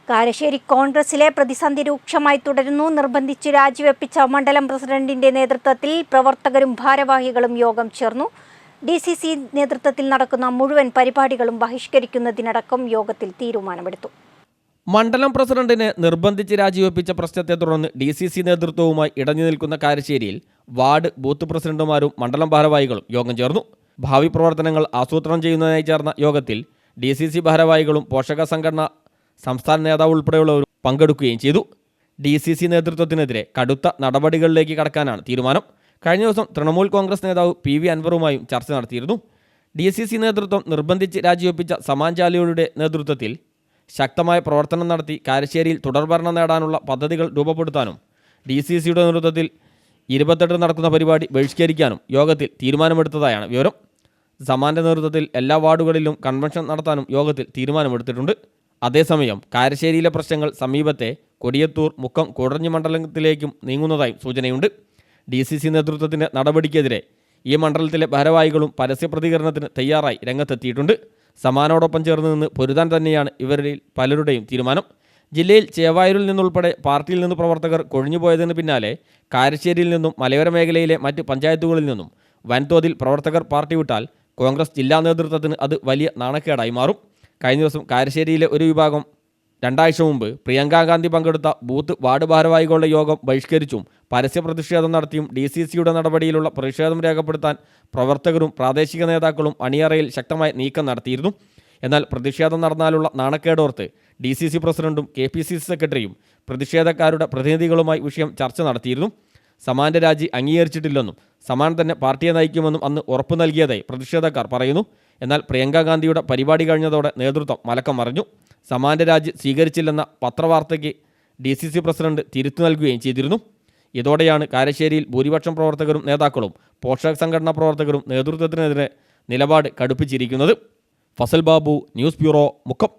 കാരശ്ശേരി കോൺഗ്രസിലെ പ്രതിസന്ധി രൂക്ഷമായി തുടരുന്നു. നിർബന്ധിച്ച് രാജിവെപ്പിച്ച മണ്ഡലം പ്രസിഡന്റിന്റെ നേതൃത്വത്തിൽ പ്രവർത്തകരും ഭാരവാഹികളും യോഗം ചേർന്നു. DCC നേതൃത്വത്തിൽ നടക്കുന്ന മുഴുവൻ പരിപാടികളും ബഹിഷ്കരിക്കുന്നതിനടക്കം യോഗത്തിൽ തീരുമാനമെടുത്തു. മണ്ഡലം പ്രസിഡന്റിനെ നിർബന്ധിച്ച് രാജിവെപ്പിച്ച പ്രശ്നത്തെ തുടർന്ന് DCC നേതൃത്വവുമായി ഇടഞ്ഞു നിൽക്കുന്ന കാരശ്ശേരിയിൽ വാർഡ് ബൂത്ത് പ്രസിഡന്റുമാരും മണ്ഡലം ഭാരവാഹികളും യോഗം ചേർന്നു. ഭാവി പ്രവർത്തനങ്ങൾ ആസൂത്രണം ചെയ്യുന്നതിനായി ചേർന്ന യോഗത്തിൽ DCC ഭാരവാഹികളും പോഷക സംഘടന സംസ്ഥാന നേതാവ് ഉൾപ്പെടെയുള്ളവരും പങ്കെടുക്കുകയും ചെയ്തു. DCC നേതൃത്വത്തിനെതിരെ കടുത്ത നടപടികളിലേക്ക് കടക്കാനാണ് തീരുമാനം. കഴിഞ്ഞ ദിവസം തൃണമൂൽ കോൺഗ്രസ് നേതാവ് PV അൻവറുമായും ചർച്ച നടത്തിയിരുന്നു. DCC നേതൃത്വം നിർബന്ധിച്ച് രാജിവെപ്പിച്ച സമാൻ ചാലിയുടെ നേതൃത്വത്തിൽ ശക്തമായ പ്രവർത്തനം നടത്തി കാരശ്ശേരിയിൽ തുടർഭരണം നേടാനുള്ള പദ്ധതികൾ രൂപപ്പെടുത്താനും DCCയുടെ നേതൃത്വത്തിൽ 28 നടക്കുന്ന പരിപാടി ബഹിഷ്കരിക്കാനും യോഗത്തിൽ തീരുമാനമെടുത്തതായാണ് വിവരം. സമാൻ്റെ നേതൃത്വത്തിൽ എല്ലാ വാർഡുകളിലും കൺവെൻഷൻ നടത്താനും യോഗത്തിൽ തീരുമാനമെടുത്തിട്ടുണ്ട്. അതേസമയം കാരശ്ശേരിയിലെ പ്രശ്നങ്ങൾ സമീപത്തെ കൊടിയത്തൂർ, മുക്കം, കൂടരഞ്ഞി മണ്ഡലത്തിലേക്കും നീങ്ങുന്നതായും സൂചനയുണ്ട്. DCC നേതൃത്വത്തിൻ്റെ നടപടിക്കെതിരെ ഈ മണ്ഡലത്തിലെ ഭാരവാഹികളും പരസ്യ പ്രതികരണത്തിന് തയ്യാറായി രംഗത്തെത്തിയിട്ടുണ്ട്. സമാനോടൊപ്പം ചേർന്ന് നിന്ന് പൊരുതാൻ തന്നെയാണ് ഇവരിൽ പലരുടെയും തീരുമാനം. ജില്ലയിൽ ചേവായൂരിൽ നിന്നുൾപ്പെടെ പാർട്ടിയിൽ നിന്ന് പ്രവർത്തകർ കൊഴിഞ്ഞുപോയതിന് പിന്നാലെ കാരശ്ശേരിയിൽ നിന്നും മലയോര മേഖലയിലെ മറ്റ് പഞ്ചായത്തുകളിൽ നിന്നും വൻതോതിൽ പ്രവർത്തകർ പാർട്ടി വിട്ടാൽ കോൺഗ്രസ് ജില്ലാ നേതൃത്വത്തിന് അത് വലിയ നാണക്കേടായി മാറും. കഴിഞ്ഞ ദിവസം കാരശ്ശേരിയിലെ ഒരു വിഭാഗം 2 ആഴ്ച മുമ്പ് പ്രിയങ്കാ ഗാന്ധി പങ്കെടുത്ത ബൂത്ത് വാർഡ് ഭാരവാഹികളുടെ യോഗം ബഹിഷ്കരിച്ചും പരസ്യ പ്രതിഷേധം നടത്തിയും DCCയുടെ നടപടിയിലുള്ള പ്രതിഷേധം രേഖപ്പെടുത്താൻ പ്രവർത്തകരും പ്രാദേശിക നേതാക്കളും അണിയറയിൽ ശക്തമായ നീക്കം നടത്തിയിരുന്നു. എന്നാൽ പ്രതിഷേധം നടന്നാലുള്ള നാണക്കേടോർത്ത് DCC പ്രസിഡന്റും KPCC സെക്രട്ടറിയും പ്രതിഷേധക്കാരുടെ പ്രതിനിധികളുമായി വിഷയം ചർച്ച നടത്തിയിരുന്നു. സമാൻ്റെ രാജി അംഗീകരിച്ചിട്ടില്ലെന്നും സമാൻ തന്നെ പാർട്ടിയെ നയിക്കുമെന്നും അന്ന് ഉറപ്പു നൽകിയതായി പ്രതിഷേധക്കാർ പറയുന്നു. എന്നാൽ പ്രിയങ്കാ ഗാന്ധിയുടെ പരിപാടി കഴിഞ്ഞതോടെ നേതൃത്വം മലക്കം മറിഞ്ഞു. സമാൻ്റെ രാജി സ്വീകരിച്ചില്ലെന്ന പത്രവാർത്തയ്ക്ക് DCC പ്രസിഡന്റ് തിരുത്തു നൽകുകയും ചെയ്തിരുന്നു. ഇതോടെയാണ് കാരശ്ശേരിയിൽ ഭൂരിപക്ഷം പ്രവർത്തകരും നേതാക്കളും പോഷക സംഘടനാ പ്രവർത്തകരും നേതൃത്വത്തിനെതിരെ നിലപാട് കടുപ്പിച്ചിരിക്കുന്നത്. Fasal Babu, news bureau, Mukkam.